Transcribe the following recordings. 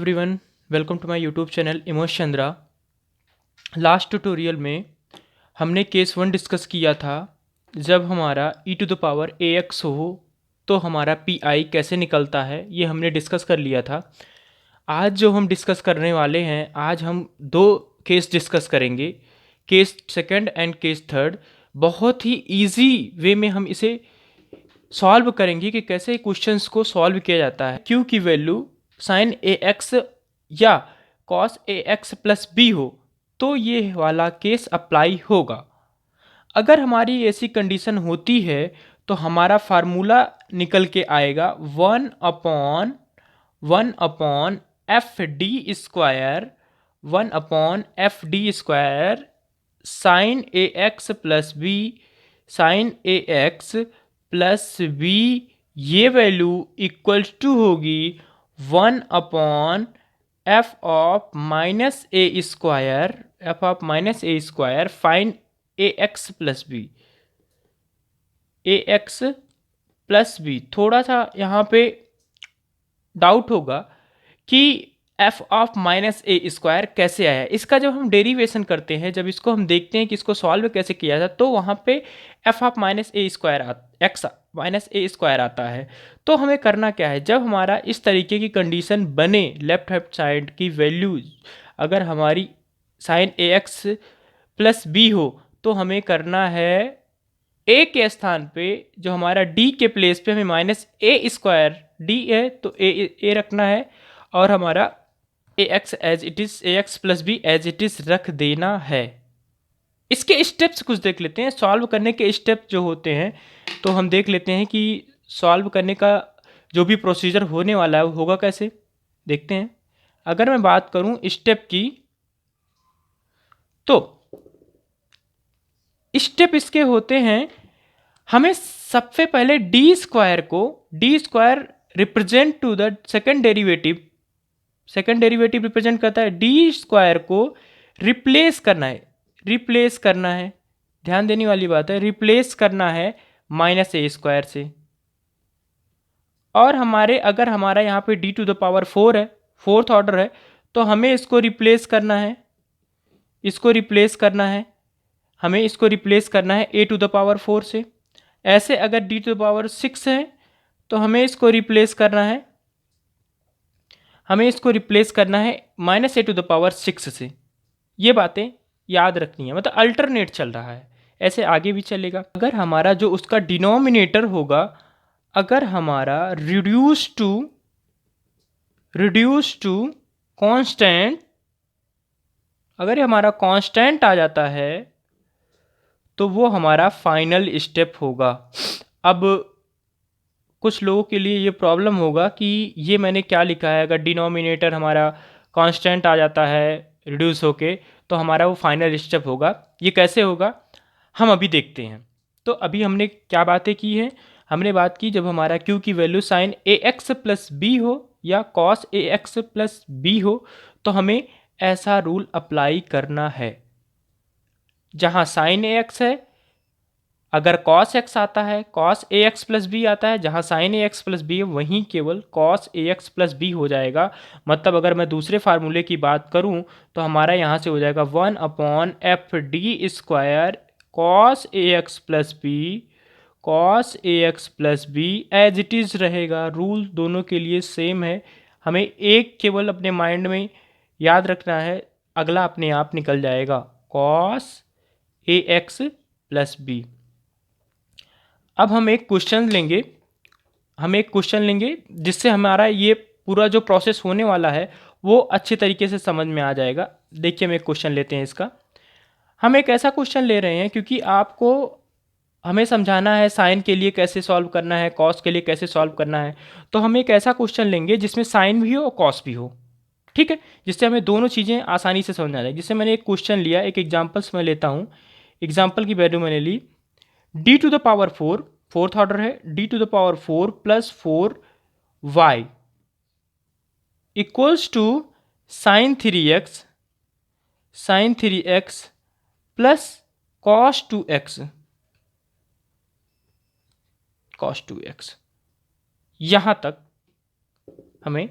Everyone, welcome to my YouTube channel इमोश Chandra. Last tutorial में हमने केस 1 डिस्कस किया था। जब हमारा e⁴ हो तो हमारा pi कैसे निकलता है, ये हमने डिस्कस कर लिया था। आज जो हम डिस्कस करने वाले हैं, आज हम दो केस डिस्कस करेंगे, case second and case third. बहुत ही इजी वे में हम इसे सॉल्व करेंगे कि कैसे क्वेश्चंस को सॉल्व किया जाता है। क्यू की वैल्यू साइन ए एक्स या cos A X plus B हो तो ये वाला केस अप्लाई होगा। अगर हमारी ऐसी कंडीशन होती है तो हमारा फार्मूला निकल के आएगा 1/1/f D square 1/f D square sine A X plus B sine A X plus B. ये वैल्यू इक्वल टू होगी 1/f(-a)² fine A X plus B थोड़ा सा यहाँ पे डाउट होगा कि f(-a)² कैसे आया। इसका जब हम डेरिवेशन करते हैं, जब इसको हम देखते हैं कि इसको सॉल्व कैसे किया जाए, तो वहाँ पे f(-a)² आता है। तो हमें करना क्या है, जब हमारा इस तरीके की कंडीशन बने, लेफ्ट हैंड साइड की वैल्यूज अगर हमारी sign A X plus B हो, तो हमें करना है a के स्थान पे जो हमारा d के प्लेस पे हमें -a² d है तो a रखना है, और हमारा ax as it is ax plus B as it is रख देना है। इसके स्टेप्स कुछ देख लेते हैं। सॉल्व करने के स्टेप जो होते हैं, तो हम देख लेते हैं कि सॉल्व करने का जो भी प्रोसीजर होने वाला है वो होगा कैसे, देखते हैं। अगर मैं बात करूं स्टेप की, तो स्टेप इसके होते हैं, हमें सबसे पहले D square represent to the second derivative represent करता है, डी स्क्वायर को रिप्लेस करना है। ध्यान देने वाली बात है, रिप्लेस करना है -a² से। और अगर हमारा यहाँ पे d⁴ है, फोर्थ ऑर्डर है, तो हमें इसको रिप्लेस करना है हमें इसको रिप्लेस करना है a⁴ से। ऐसे अगर d⁶ है तो हमें इसको रिप्लेस करना है -a⁴ से। ये बातें याद रखनी है, मतलब अल्टरनेट चल रहा है, ऐसे आगे भी चलेगा। अगर हमारा जो उसका डिनोमिनेटर होगा, अगर हमारा रिड्यूस टू कांस्टेंट, अगर ये हमारा कांस्टेंट आ जाता है तो वो हमारा फाइनल स्टेप होगा। अब कुछ लोगों के लिए ये प्रॉब्लम होगा कि ये मैंने क्या लिखा है। अगर डिनोमिनेटर हमारा कांस्टेंट आ जाता है रिड्यूस होके, तो हमारा वो फाइनल स्टेप होगा। ये कैसे होगा हम अभी देखते हैं। तो अभी हमने क्या बातें की हैं, हमने बात की जब हमारा q की value sign A X plus B हो या cos A X plus B हो, तो हमें ऐसा रूल अप्लाई करना है। जहाँ साइन ए एक्स है, अगर कॉस एक्स आता है, cos A X plus B आता है, जहाँ sign A X plus B है वहीं केवल cos A X plus B हो जाएगा। मतलब अगर मैं दूसरे फार्मूले की बात करूँ तो हमारा यहाँ से हो जाएगा 1/f(d)² cos A X plus B as it is रहेगा। रूल दोनों के लिए सेम है, हमें एक केवल अपने माइंड में याद रखना है, अगला अपने आप निकल जाएगा, cos A X plus B. अब हम एक क्वेश्चन लेंगे जिससे हमारा ये पूरा जो प्रोसेस होने वाला है वो अच्छे तरीके से समझ में आ जाएगा। देखिए हम एक क्वेश्चन लेते हैं इसका। हम एक ऐसा क्वेश्चन ले रहे हैं क्योंकि आपको हमें समझाना है साइन के लिए कैसे सॉल्व करना है, कॉस के लिए कैसे सॉल्व करना है। तो हम एक ऐसा क्वेश्चन लेंगे जिसमें साइन भी हो और कॉस भी हो, ठीक है, जिससे हमें दोनों चीज़ें आसानी से समझ आ जाए। जिससे मैंने एक क्वेश्चन लिया, एक एग्जाम्पल्स मैं लेता हूँ। एग्जाम्पल की वैल्यू मैंने ली d⁴, फोर्थ ऑर्डर है, d⁴ plus 4y equals to sine 3x plus cos 2x। यहाँ तक हमें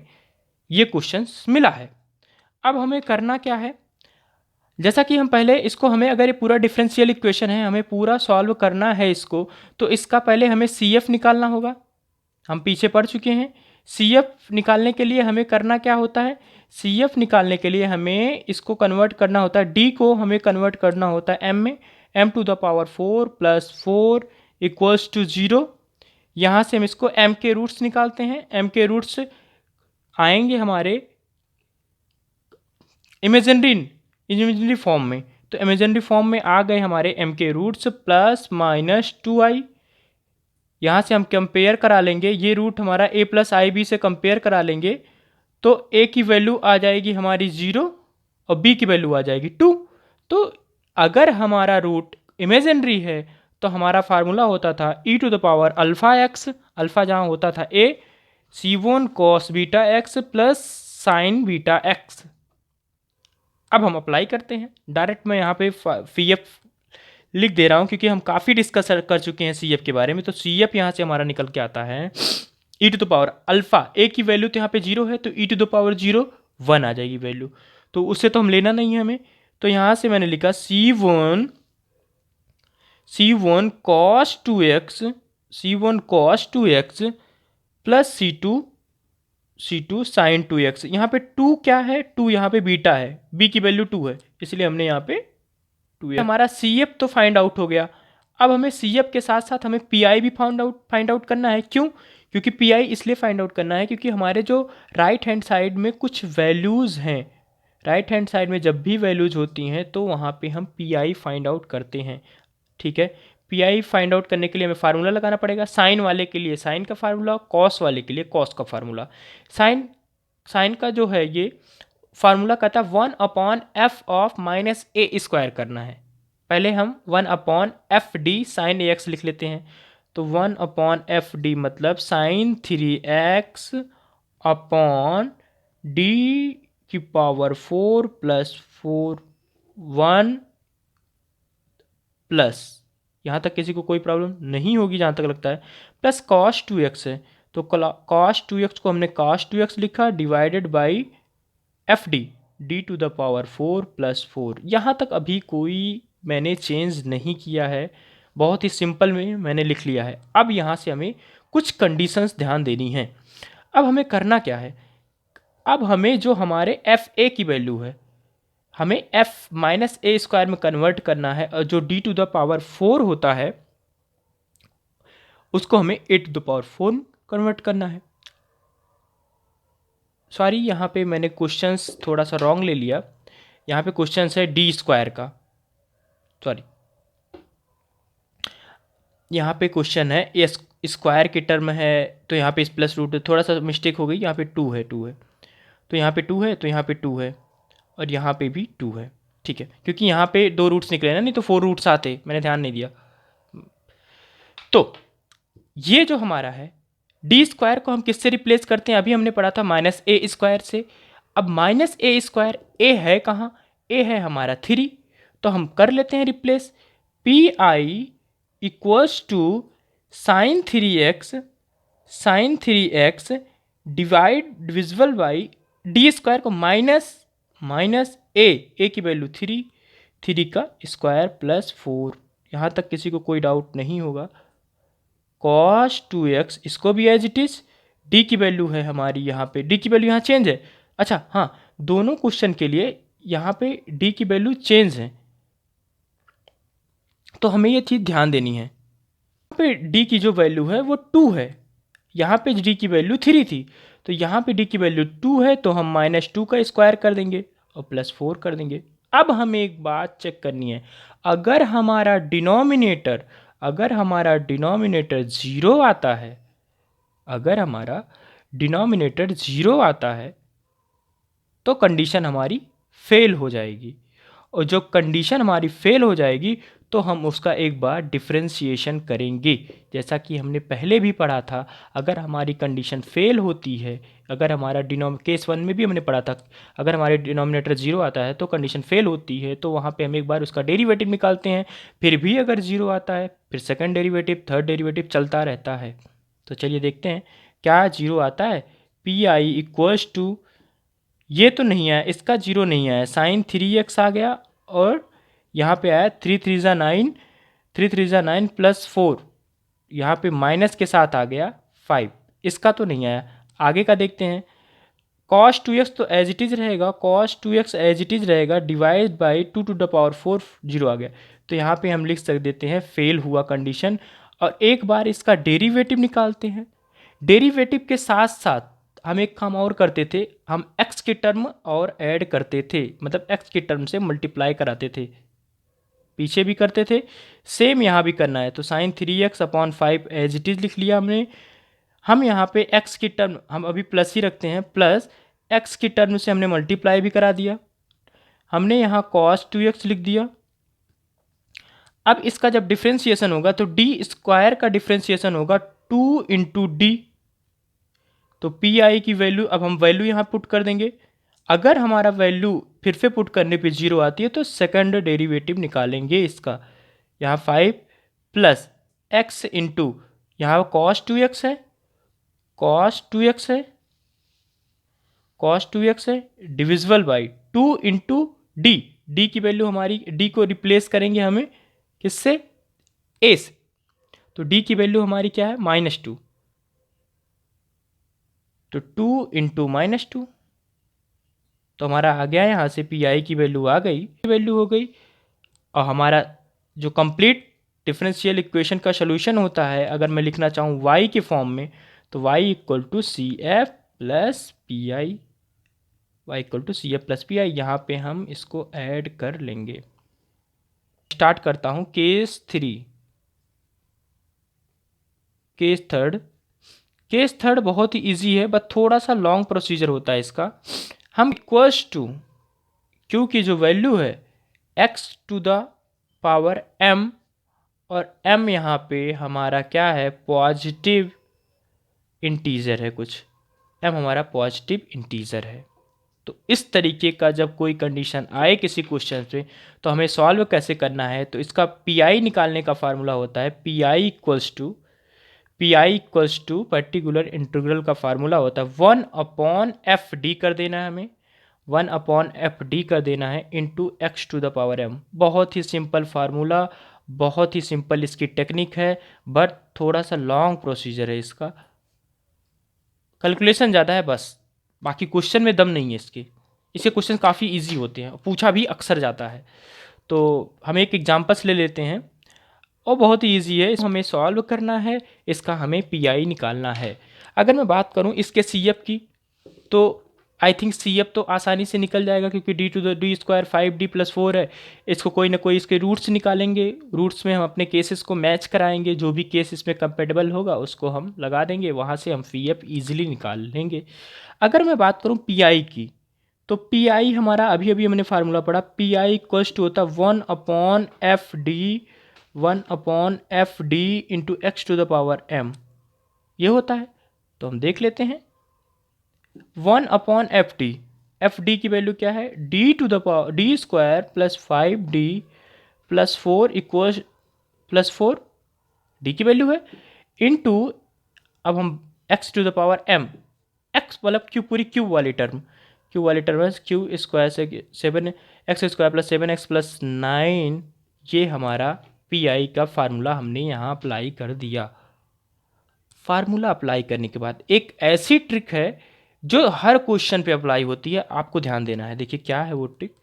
ये क्वेश्चन मिला है। अब हमें करना क्या है, जैसा कि हम पहले इसको, हमें अगर ये पूरा डिफरेंशियल इक्वेशन है, हमें पूरा सॉल्व करना है इसको, तो इसका पहले हमें सी एफ निकालना होगा। हम पीछे पढ़ चुके हैं। सी एफ निकालने के लिए हमें करना क्या होता है, सी एफ निकालने के लिए हमें इसको कन्वर्ट करना होता है, डी को हमें कन्वर्ट करना होता है एम में, M to the power 4 plus 4 equals to 0। यहाँ से हम इसको एम के रूट्स निकालते हैं। एम के रूट्स आएंगे हमारे इमेजिनरी फॉर्म में, तो इमेजिनरी फॉर्म में आ गए हमारे m के रूट्स प्लस माइनस 2i। यहाँ से हम कंपेयर करा लेंगे, ये रूट हमारा a प्लस आई बी से कंपेयर करा लेंगे, तो a की वैल्यू आ जाएगी हमारी 0 और b की वैल्यू आ जाएगी 2। तो अगर हमारा रूट इमेजिनरी है तो हमारा फार्मूला होता था e to the power alpha X, alpha जहाँ होता था a, c1 cos beta X plus sine beta X. अब हम अप्लाई करते हैं डायरेक्ट। मैं यहाँ पे सी एफ लिख दे रहा हूँ क्योंकि हम काफ़ी डिस्कस कर चुके हैं सी एफ के बारे में। तो सी एफ यहाँ से हमारा निकल के आता है ई टू द पावर अल्फ़ा, ए की वैल्यू तो यहाँ पे 0 है, तो ई टू द पावर 0 1 आ जाएगी वैल्यू, तो उससे तो हम लेना नहीं है हमें। तो यहाँ से मैंने लिखा c1 cos 2x plus c2 sin 2x। यहाँ पे 2 क्या है, 2 यहाँ पे बीटा है, b की वैल्यू 2 है, इसलिए हमने यहाँ पे 2 है। हमारा सी एफ तो फाइंड आउट हो गया। अब हमें सी एफ के साथ साथ हमें पी आई भी फाइंड आउट करना है। क्यों? क्योंकि पी आई इसलिए फाइंड आउट करना है क्योंकि हमारे जो राइट हैंड साइड में कुछ वैल्यूज़ हैं, राइट हैंड साइड में जब भी वैल्यूज़ होती हैं तो वहाँ पे हम पी आई फाइंड आउट करते हैं। ठीक है, पी आई फाइंड आउट करने के लिए हमें फार्मूला लगाना पड़ेगा। साइन वाले के लिए साइन का फार्मूला, कॉस वाले के लिए कॉस का फार्मूला। साइन का जो है ये फार्मूला कहता है 1/f of minus A square करना है। पहले हम 1/f(d) साइन ए एक्स लिख लेते हैं। तो 1/f(d) मतलब साइन 3x अपॉन डी की पावर 4 प्लस 4 1 प्लस, यहाँ तक किसी को कोई प्रॉब्लम नहीं होगी जहाँ तक लगता है, प्लस cos 2x है। तो cos 2x को हमने cos 2x लिखा divided by F D to the power 4 plus 4। यहाँ तक अभी कोई मैंने चेंज नहीं किया है, बहुत ही सिंपल में मैंने लिख लिया है। अब यहाँ से हमें कुछ कंडीशंस ध्यान देनी है। अब हमें करना क्या है, अब हमें जो हमारे एफ ए की वैल्यू है हमें एफ माइनस ए स्क्वायर में कन्वर्ट करना है, और जो डी टू द पावर 4 होता है उसको हमें ए टू द पावर 4 कन्वर्ट करना है। सॉरी, यहाँ पे मैंने क्वेश्चंस थोड़ा सा रॉन्ग ले लिया। यहाँ पे क्वेश्चंस है डी स्क्वायर का, सॉरी, यहाँ पे क्वेश्चन है ए स्क्वायर की टर्म है, तो यहाँ पे इस प्लस रूट थोड़ा सा मिस्टेक हो गई। यहाँ पे 2 है, तो यहाँ पे 2 है, तो यहाँ पे 2 है, और यहाँ पे भी 2 है। ठीक है, क्योंकि यहाँ पे 2 रूट्स निकले ना, नहीं तो 4 रूट्स आते, मैंने ध्यान नहीं दिया। तो ये जो हमारा है डी स्क्वायर को हम किससे रिप्लेस करते हैं, अभी हमने पढ़ा था माइनस ए स्क्वायर से। अब माइनस ए स्क्वायर ए है कहाँ, ए है हमारा 3, तो हम कर लेते हैं replace. P I equals to sine 3x divisible by D square को माइनस ए की वैल्यू 3 का स्क्वायर प्लस 4। यहाँ तक किसी को कोई डाउट नहीं होगा। cos 2x इसको भी एज इट इज़, डी की वैल्यू है हमारी, यहाँ पे डी की वैल्यू यहाँ चेंज है। अच्छा हाँ, दोनों क्वेश्चन के लिए यहाँ पे डी की वैल्यू चेंज है, तो हमें ये चीज़ ध्यान देनी है। यहाँ पे डी की जो वैल्यू है वो 2 है, यहाँ पे डी की वैल्यू 3 थी, तो यहाँ पे डी की वैल्यू 2 है, तो हम -2 का स्क्वायर कर देंगे और +4 कर देंगे। अब हमें एक बात चेक करनी है, अगर हमारा डिनोमिनेटर 0 आता है, अगर हमारा डिनोमिनेटर 0 आता है तो कंडीशन हमारी फेल हो जाएगी, और जो कंडीशन हमारी फेल हो जाएगी तो हम उसका एक बार डिफरेंशिएशन करेंगे। जैसा कि हमने पहले भी पढ़ा था, अगर हमारी कंडीशन फेल होती है, अगर हमारा केस 1 में भी हमने पढ़ा था, अगर हमारे डिनोमिनेटर 0 आता है तो कंडीशन फेल होती है, तो वहाँ पे हम एक बार उसका डेरिवेटिव निकालते हैं। फिर भी अगर 0 आता है, फिर सेकंड डेरिवेटिव, थर्ड डेरिवेटिव चलता रहता है। तो चलिए देखते हैं क्या 0 आता है। पी आई इक्वल्स टू ये तो नहीं आया, इसका जीरो नहीं आया, साइन 3x आ गया और यहाँ पे आया 3 3 9, 3 3 9 प्लस 4, यहाँ पे माइनस के साथ आ गया 5, इसका तो नहीं आया। आगे का देखते हैं। cos 2x तो एज इट इज़ रहेगा, cos 2x as it is रहेगा, divide by 2 to the power 4 zero आ गया। तो यहाँ पे हम लिख देते हैं फेल हुआ कंडीशन। और एक बार इसका डेरिवेटिव निकालते हैं। डेरिवेटिव के साथ साथ हम एक काम और करते थे, हम x की टर्म और ऐड करते थे, मतलब x की टर्म से मल्टीप्लाई कराते थे, पीछे भी करते थे, सेम यहाँ भी करना है। तो sign 3x/5 as it is लिख लिया हमने। हम यहाँ पे x की टर्म हम अभी प्लस ही रखते हैं, प्लस x की टर्म से हमने मल्टीप्लाई भी करा दिया, हमने यहाँ cos 2x लिख दिया। अब इसका जब डिफ्रेंशिएशन होगा तो डी स्क्वायर का डिफ्रेंशिएशन होगा 2 इंटू डी। तो पी आई की वैल्यू, अब हम वैल्यू यहाँ पुट कर देंगे। अगर हमारा वैल्यू फिर से पुट करने पे जीरो आती है तो सेकंड डेरिवेटिव निकालेंगे इसका। यहाँ 5 प्लस एक्स इंटू यहाँ cos 2x है, cos 2x है, cos 2x है, divisible by 2 into D. D की वैल्यू हमारी, डी को रिप्लेस करेंगे हमें किससे, ए से। तो डी की वैल्यू हमारी क्या है, -2। तो 2 इंटू -2, तो हमारा आ गया यहाँ से पी आई की वैल्यू आ गई, वैल्यू हो गई। और हमारा जो कंप्लीट डिफरेंशियल इक्वेशन का सोल्यूशन होता है, अगर मैं लिखना चाहूँ y के फॉर्म में, तो y equal to C F plus P I, Y equal to C F plus P I. यहाँ पे हम इसको ऐड कर लेंगे। स्टार्ट करता हूँ case 3, case third. Case third बहुत ही इजी है, बट थोड़ा सा लॉन्ग प्रोसीजर होता है इसका। हम इक्वल्स टू क्यू की जो वैल्यू है x⁴m, और m यहाँ पे हमारा क्या है, पॉजिटिव इंटीजर है कुछ, m हमारा पॉजिटिव इंटीजर है। तो इस तरीके का जब कोई कंडीशन आए किसी क्वेश्चन पे तो हमें सॉल्व कैसे करना है, तो इसका पी आई निकालने का फार्मूला होता है P I equals to particular integral का फार्मूला होता है 1/f(d) कर देना है हमें, 1/f(d) कर देना है इंटू x⁴m। बहुत ही सिंपल फार्मूला, बहुत ही सिंपल इसकी टेक्निक है, बट थोड़ा सा लॉन्ग प्रोसीजर है इसका, कैलकुलेशन ज़्यादा है बस, बाकी क्वेश्चन में दम नहीं है इसके क्वेश्चन काफ़ी इजी होते हैं, पूछा भी अक्सर जाता है। तो हम एक एग्जाम्पल्स ले लेते हैं और बहुत ही ईजी है, हमें सॉल्व करना है, इसका हमें पी आई निकालना है। अगर मैं बात करूं इसके सी एफ की, तो आई थिंक सी एफ तो आसानी से निकल जाएगा, क्योंकि d⁴ 5d + 4 है। इसको कोई ना कोई इसके रूट्स निकालेंगे, रूट्स में हम अपने केसेस को मैच कराएंगे, जो भी केस इसमें कंपेटेबल होगा उसको हम लगा देंगे, वहाँ से हम पी एफ ईजिली निकाल लेंगे। अगर मैं बात करूँ पी आई की, तो पी आई हमारा अभी अभी हमने फार्मूला पढ़ा, पी आई इक्वल्स टू होता है 1/f(d) इंटू x⁴m, ये होता है। तो हम देख लेते हैं 1/f(d), f(d) की वैल्यू क्या है, d² + 5d + 4 इक्वल्स +4, d की वैल्यू है, इंटू अब हम x⁴m, x मतलब क्यू, पूरी क्यू वाली टर्म है, क्यू स्क्वायर से 7x² + 7x + 9, ये हमारा पी आई का फार्मूला हमने यहाँ अप्लाई कर दिया। फार्मूला अप्लाई करने के बाद एक ऐसी ट्रिक है जो हर क्वेश्चन पे अप्लाई होती है, आपको ध्यान देना है। देखिए क्या है वो ट्रिक,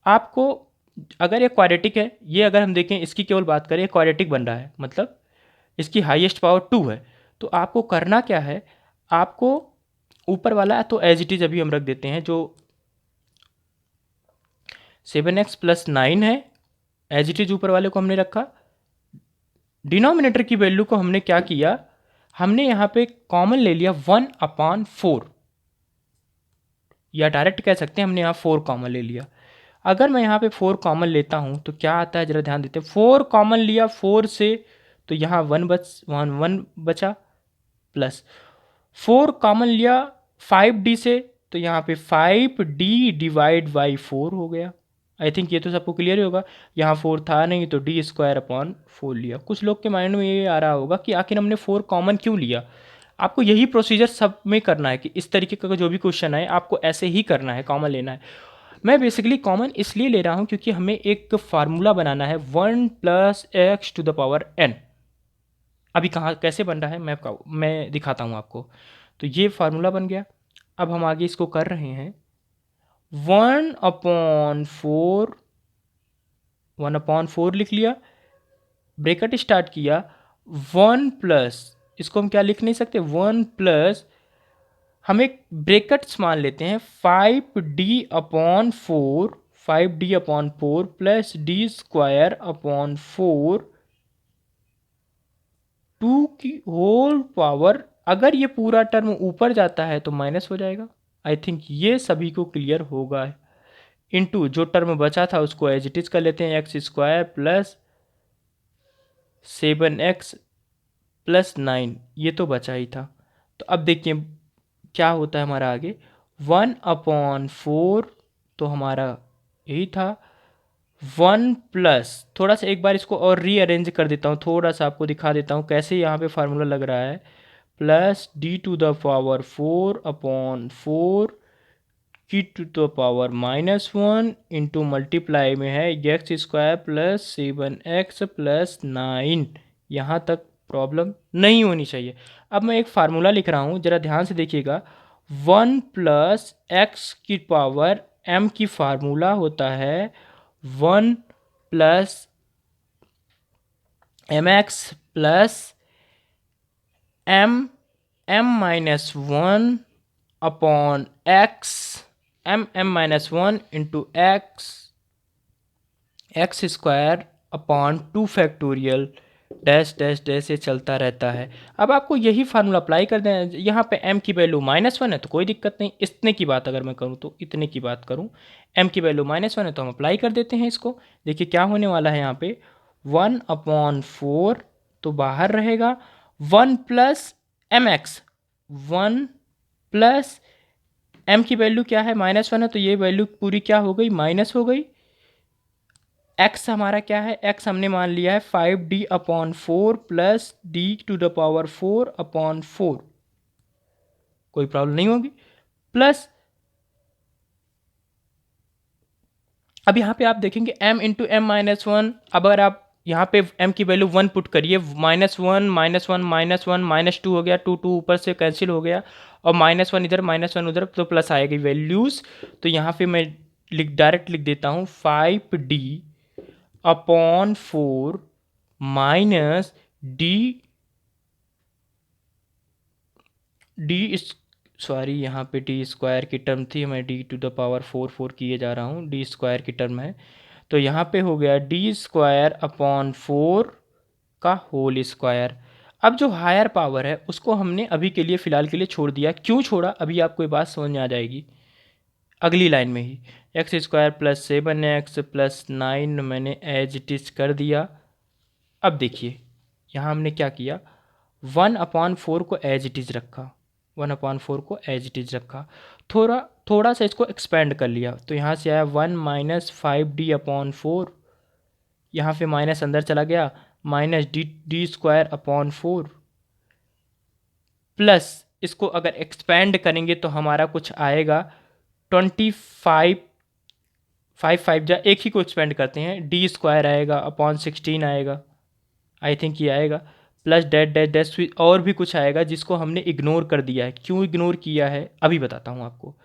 आपको अगर ये क्वाड्रेटिक है, ये अगर हम देखें इसकी केवल बात करें, क्वाड्रेटिक बन रहा है, मतलब इसकी हाईएस्ट पावर 2 है, तो आपको करना क्या है, आपको ऊपर वाला तो एज इट इज अभी हम रख देते हैं, जो 7x + 9 है, एज इट इज ऊपर वाले को हमने रखा। डिनोमिनेटर की वैल्यू को हमने क्या किया, हमने यहाँ पे कॉमन ले लिया 1/4, या डायरेक्ट कह सकते हैं हमने यहाँ 4 कॉमन ले लिया। अगर मैं यहाँ पे 4 कॉमन लेता हूँ तो क्या आता है, जरा ध्यान देते हैं। 4 कॉमन लिया 4 से, तो यहाँ 1 बचा, प्लस 4 कॉमन लिया 5d से, तो यहाँ पे 5d डिवाइड बाई 4 हो गया। आई थिंक ये तो सबको क्लियर ही होगा, यहाँ 4 था नहीं तो d² / 4 लिया। कुछ लोग के माइंड में ये आ रहा होगा कि आखिर हमने 4 कॉमन क्यों लिया। आपको यही प्रोसीजर सब में करना है कि इस तरीके का जो भी क्वेश्चन है आपको ऐसे ही करना है, कॉमन लेना है। मैं बेसिकली कॉमन इसलिए ले रहा हूँ क्योंकि हमें एक फार्मूला बनाना है 1 + x⁴n। अभी कहाँ कैसे बन रहा है मैं दिखाता हूँ आपको। तो ये फार्मूला बन गया। अब हम आगे इसको कर रहे हैं 1/4 1/4 लिख लिया, ब्रैकेट स्टार्ट किया, 1 प्लस, इसको हम क्या लिख नहीं सकते, 1 प्लस, हम एक ब्रैकेट्स मान लेते हैं 5d/4 5d/4 प्लस d² 2 की होल पावर। अगर ये पूरा टर्म ऊपर जाता है तो माइनस हो जाएगा। आई थिंक ये सभी को क्लियर होगा। इनटू जो टर्म बचा था उसको एज इट इज कर लेते हैं, x² प्लस 7x प्लस 9, ये तो बचा ही था। तो अब देखिए क्या होता है हमारा आगे, 1/4 तो हमारा यही था, 1 प्लस, थोड़ा सा एक बार इसको और रीअरेंज कर देता हूँ, थोड़ा सा आपको दिखा देता हूँ कैसे यहाँ पे फार्मूला लग रहा है, प्लस d⁴ की to the power -1 into multiply में है x² प्लस 7x प्लस 9। यहाँ तक प्रॉब्लम नहीं होनी चाहिए। अब मैं एक फार्मूला लिख रहा हूँ, ज़रा ध्यान से देखिएगा। 1 प्लस x की पावर m की फार्मूला होता है 1 plus mx plus m -1 upon x m-1 into x² upon 2 factorial dash dash dash से चलता रहता है। अब आपको यही फार्मूला अप्लाई कर दें। यहाँ पे m की वैल्यू -1 है तो कोई दिक्कत नहीं, इतने की बात अगर मैं करूँ तो, इतने की बात करूँ, m की वैल्यू -1 है तो हम अप्लाई कर देते हैं इसको। देखिए क्या होने वाला है यहाँ पे, 1/4 तो बाहर रहेगा, 1 प्लस mx, 1 प्लस m की वैल्यू क्या है, -1 है तो ये वैल्यू पूरी क्या हो गई, माइनस हो गई। x हमारा क्या है, x हमने मान लिया है 5d/4 प्लस d⁴/4, कोई प्रॉब्लम नहीं होगी। प्लस अब यहाँ पे आप देखेंगे m इंटू m-1, अगर आप यहाँ पे m की वैल्यू 1 पुट करिए, -1 -1 -2 हो गया, 2 ऊपर से कैंसिल हो गया, और -1 इधर -1 उधर तो प्लस आएगी वैल्यूज़। तो यहाँ पे मैं डायरेक्ट लिख देता हूँ 5d/4 माइनस सॉरी यहाँ पे d² की टर्म थी, मैं d⁴ किए जा रहा हूँ, d² की टर्म है। तो यहाँ पे हो गया d²/4 का होल स्क्वायर। अब जो हायर पावर है उसको हमने अभी के लिए फ़िलहाल के लिए छोड़ दिया। क्यों छोड़ा, अभी आपको ये बात समझ में आ जाएगी अगली लाइन में ही। x² प्लस 7x प्लस 9 मैंने एज इट इज कर दिया। अब देखिए यहाँ हमने क्या किया, 1/4 को एज इट इज़ रखा, 1/4 को एज इट इज़ रखा, थोड़ा सा इसको एक्सपेंड कर लिया। तो यहाँ से आया 1 - 5d/4, यहाँ पे माइनस अंदर चला गया, माइनस d² प्लस इसको अगर एक्सपेंड करेंगे तो हमारा कुछ आएगा 25, 5 जा एक ही को एक्सपेंड करते हैं, d² आएगा अपॉन 16 आएगा, आई थिंक ये आएगा, प्लस डैश डैश डैश और भी कुछ आएगा जिसको हमने इग्नोर कर दिया है। क्यों इग्नोर किया है अभी बताता हूँ आपको।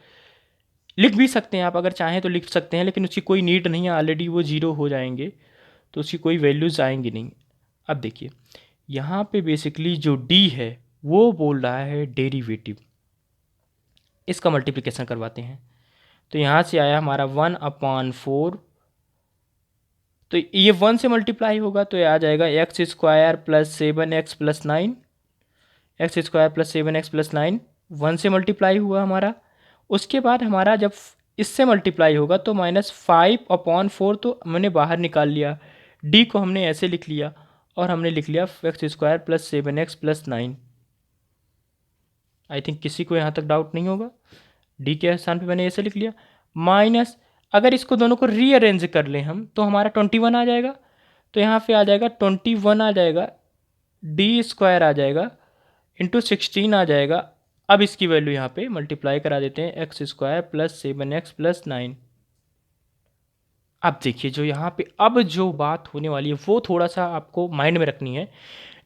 लिख भी सकते हैं आप, अगर चाहें तो लिख सकते हैं, लेकिन उसकी कोई नीड नहीं है, ऑलरेडी वो 0 हो जाएंगे तो उसकी कोई वैल्यूज़ आएंगी नहीं। अब देखिए यहाँ पे बेसिकली जो d है वो बोल रहा है डेरिवेटिव, इसका मल्टीप्लिकेशन करवाते हैं। तो यहाँ से आया हमारा 1/4, तो ये 1 से मल्टीप्लाई होगा तो ये आ जाएगा x² plus 7x plus 9, x² plus 7x plus 9 1 से मल्टीप्लाई हुआ हमारा। उसके बाद हमारा जब इससे मल्टीप्लाई होगा तो -5/4 तो मैंने बाहर निकाल लिया, d को हमने ऐसे लिख लिया और हमने लिख लिया x² plus 7x plus 9। I think किसी को यहाँ तक डाउट नहीं होगा, d के स्थान पे मैंने ऐसे लिख लिया, माइनस अगर इसको दोनों को रीअरेंज कर लें हम तो हमारा 21 आ जाएगा। तो यहाँ पे आ जाएगा 21 आ जाएगा, d² आ जाएगा इंटू 16 आ जाएगा। अब इसकी वैल्यू यहाँ पे मल्टीप्लाई करा देते हैं, x square plus 7x plus 9। अब देखिए जो यहाँ पे अब जो बात होने वाली है वो थोड़ा सा आपको माइंड में रखनी है।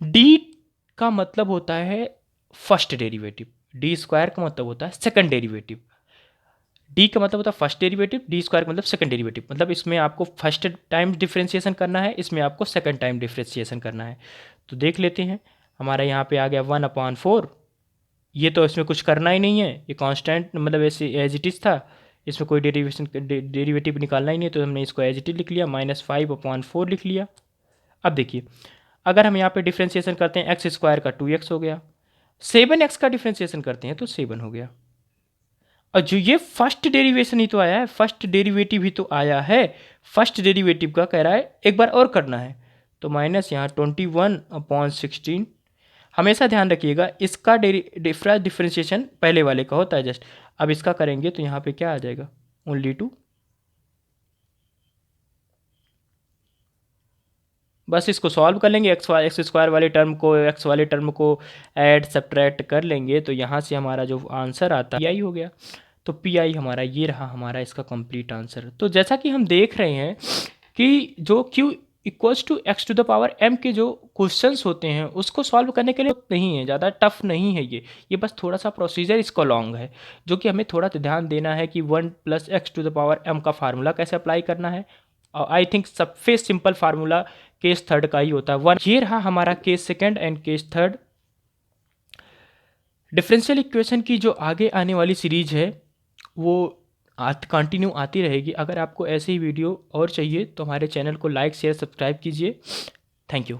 डी का मतलब होता है फर्स्ट डेरिवेटिव, डी स्क्वायर का मतलब होता है सेकंड डेरिवेटिव। डी का मतलब होता है फर्स्ट डेरिवेटिव, डी स्क्वायर का मतलब सेकंड डेरिवेटिव। मतलब इसमें आपको फर्स्ट टाइम डिफ्रेंशिएशन करना है, इसमें आपको सेकंड टाइम डिफ्रेंशिएशन करना है। तो देख लेते हैं, हमारा यहाँ पे आ गया 1/4। ये तो इसमें कुछ करना ही नहीं है, ये कांस्टेंट मतलब ऐसे एज इट इज़ था, इसमें कोई डेरिवेटिव निकालना ही नहीं है, तो हमने इसको एज इट इज लिख लिया, -5/4 लिख लिया। अब देखिए अगर हम यहाँ पे डिफ्रेंशिएशन करते हैं, एक्स स्क्वायर का 2x हो गया, 7x का डिफ्रेंशिएशन करते हैं तो 7 हो गया। और जो ये फर्स्ट डेरिवेशन ही तो आया है, फर्स्ट डेरिवेटिव ही तो आया है, फर्स्ट डेरिवेटिव का कह रहा है एक बार और करना है, तो माइनस यहाँ 21/16। हमेशा ध्यान रखिएगा इसका डिफ्रेंशिएशन पहले वाले का होता है जस्ट। अब इसका करेंगे तो यहाँ पे क्या आ जाएगा, ओनली 2। बस इसको सॉल्व कर लेंगे, एक्स स्क्वायर वाले टर्म को एक्स वाले टर्म को ऐड सब्ट्रैक्ट कर लेंगे, तो यहाँ से हमारा जो आंसर आता है पी आई हो गया। तो पी आई हमारा ये रहा, हमारा इसका कंप्लीट आंसर। तो जैसा कि हम देख रहे हैं कि जो Q equals to X to the power M के जो क्वेश्चंस होते हैं उसको सॉल्व करने के लिए नहीं है, ज़्यादा टफ नहीं है ये बस थोड़ा सा प्रोसीजर इसका लॉन्ग है, जो कि हमें थोड़ा ध्यान देना है कि 1 + x to the power m का फार्मूला कैसे अप्लाई करना है। और आई थिंक सबसे सिंपल फार्मूला केस थर्ड का ही होता है 1। ये रहा हमारा case second and case third. Differential equation की जो आगे आने वाली सीरीज है वो कंटिन्यू आती रहेगी। अगर आपको ऐसे ही वीडियो और चाहिए तो हमारे चैनल को लाइक शेयर सब्सक्राइब कीजिए। Thank you.